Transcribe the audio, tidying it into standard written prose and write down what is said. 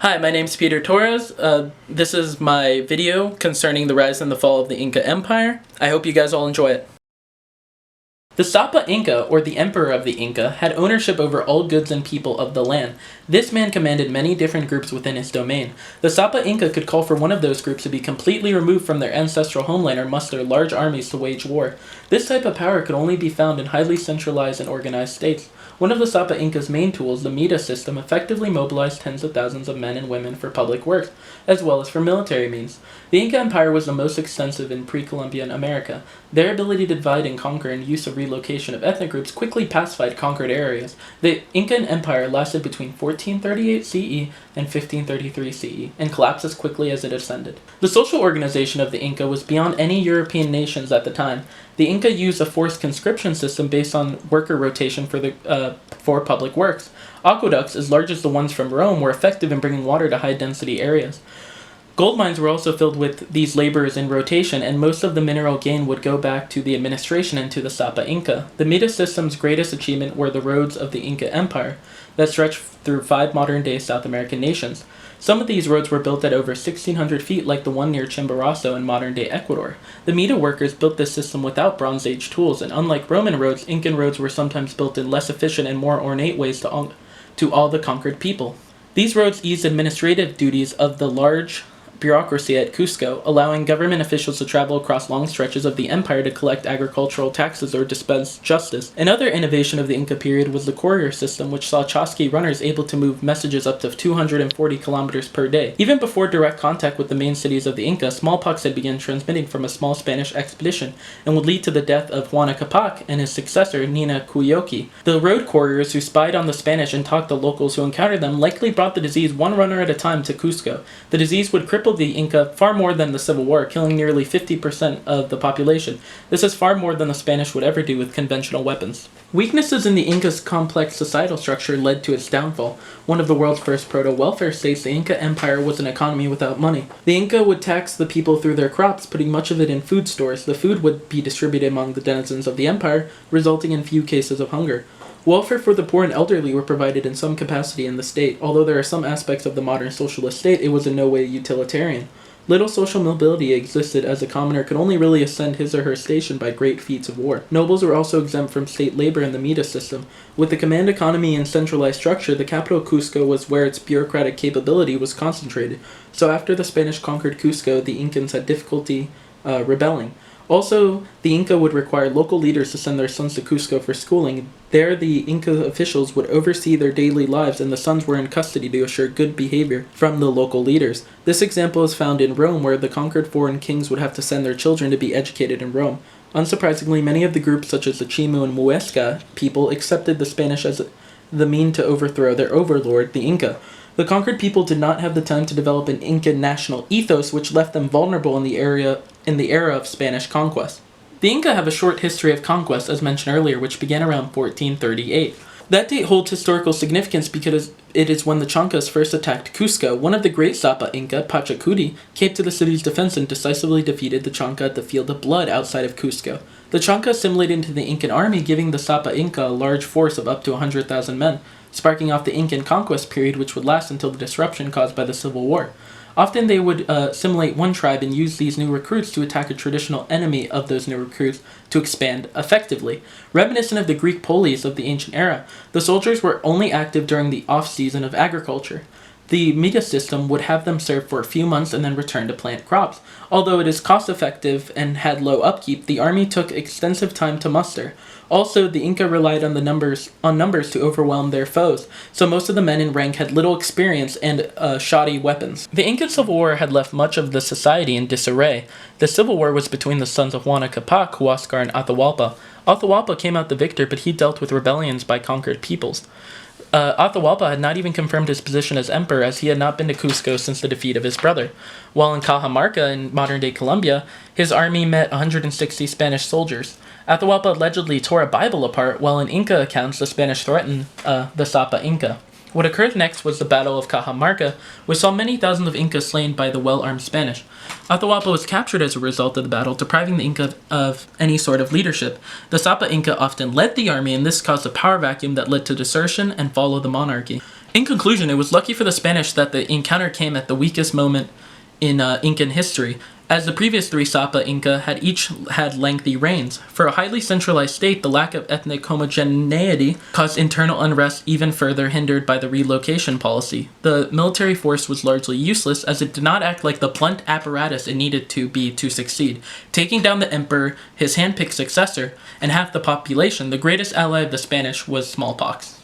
Hi, my name's Peter Torres. This is my video concerning the rise and the fall of the Inca Empire. I hope you guys all enjoy it. The Sapa Inca, or the Emperor of the Inca, had ownership over all goods and people of the land. This man commanded many different groups within his domain. The Sapa Inca could call for one of those groups to be completely removed from their ancestral homeland or muster large armies to wage war. This type of power could only be found in highly centralized and organized states. One of the Sapa Inca's main tools, the Mita system, effectively mobilized tens of thousands of men and women for public works, as well as for military means. The Inca Empire was the most extensive in pre-Columbian America. Their ability to divide and conquer and use of relocation of ethnic groups quickly pacified conquered areas. The Incan Empire lasted between 1438 CE and 1533 CE, and collapsed as quickly as it ascended. The social organization of the Inca was beyond any European nations at the time. The Inca used a forced conscription system based on worker rotation for public works. Aqueducts, as large as the ones from Rome, were effective in bringing water to high-density areas. Gold mines were also filled with these laborers in rotation, and most of the mineral gain would go back to the administration and to the Sapa Inca. The Mita system's greatest achievement were the roads of the Inca Empire that stretched through 5 modern-day South American nations. Some of these roads were built at over 1,600 feet, like the one near Chimborazo in modern-day Ecuador. The Mita workers built this system without Bronze Age tools, and unlike Roman roads, Incan roads were sometimes built in less efficient and more ornate ways to all the conquered people. These roads eased administrative duties of the large bureaucracy at Cusco, allowing government officials to travel across long stretches of the empire to collect agricultural taxes or dispense justice. Another innovation of the Inca period was the courier system, which saw Chasqui runners able to move messages up to 240 kilometers per day. Even before direct contact with the main cities of the Inca, smallpox had begun transmitting from a small Spanish expedition and would lead to the death of Huayna Capac and his successor, Nina Cuyoqui. The road couriers who spied on the Spanish and talked to locals who encountered them likely brought the disease one runner at a time to Cusco. The disease would cripple the Inca far more than the Civil War, killing nearly 50% of the population. This is far more than the Spanish would ever do with conventional weapons. Weaknesses in the Inca's complex societal structure led to its downfall. One of the world's first proto-welfare states, the Inca Empire was an economy without money. The Inca would tax the people through their crops, putting much of it in food stores. The food would be distributed among the denizens of the empire, resulting in few cases of hunger. Welfare for the poor and elderly were provided in some capacity in the state. Although there are some aspects of the modern socialist state, it was in no way utilitarian. Little social mobility existed, as a commoner could only really ascend his or her station by great feats of war. Nobles were also exempt from state labor in the Mita system. With the command economy and centralized structure, the capital Cusco was where its bureaucratic capability was concentrated. So after the Spanish conquered Cusco, the Incans had difficulty rebelling. Also, the Inca would require local leaders to send their sons to Cusco for schooling. There, the Inca officials would oversee their daily lives, and the sons were in custody to assure good behavior from the local leaders. This example is found in Rome, where the conquered foreign kings would have to send their children to be educated in Rome. Unsurprisingly, many of the groups, such as the Chimu and Muisca people, accepted the Spanish as the mean to overthrow their overlord, the Inca. The conquered people did not have the time to develop an Inca national ethos, which left them vulnerable in the era of Spanish conquest. The Inca have a short history of conquest, as mentioned earlier, which began around 1438. That date holds historical significance because it is when the Chancas first attacked Cusco. One of the great Sapa Inca, Pachacuti, came to the city's defense and decisively defeated the Chanca at the Field of Blood outside of Cusco. The Chanca assimilated into the Incan army, giving the Sapa Inca a large force of up to 100,000 men, sparking off the Incan conquest period, which would last until the disruption caused by the Civil War. Often they would assimilate one tribe and use these new recruits to attack a traditional enemy of those new recruits to expand effectively. Reminiscent of the Greek polis of the ancient era, the soldiers were only active during the off-season of agriculture. The Mita system would have them serve for a few months and then return to plant crops. Although it is cost-effective and had low upkeep, the army took extensive time to muster. Also, the Inca relied on numbers to overwhelm their foes, so most of the men in rank had little experience and shoddy weapons. The Incan Civil War had left much of the society in disarray. The Civil War was between the sons of Huayna Capac, Huascar, and Atahualpa. Atahualpa came out the victor, but he dealt with rebellions by conquered peoples. Atahualpa had not even confirmed his position as emperor, as he had not been to Cusco since the defeat of his brother. While in Cajamarca, in modern-day Colombia, his army met 160 Spanish soldiers. Atahualpa allegedly tore a Bible apart, while in Inca accounts the Spanish threatened the Sapa Inca. What occurred next was the Battle of Cajamarca, which saw many thousands of Incas slain by the well-armed Spanish. Atahualpa was captured as a result of the battle, depriving the Inca of any sort of leadership. The Sapa Inca often led the army, and this caused a power vacuum that led to desertion and fall of the monarchy. In conclusion, it was lucky for the Spanish that the encounter came at the weakest moment in Incan history, as the previous three Sapa Inca had each had lengthy reigns. For a highly centralized state, the lack of ethnic homogeneity caused internal unrest even further hindered by the relocation policy. The military force was largely useless as it did not act like the blunt apparatus it needed to be to succeed. Taking down the emperor, his hand-picked successor, and half the population, the greatest ally of the Spanish was smallpox.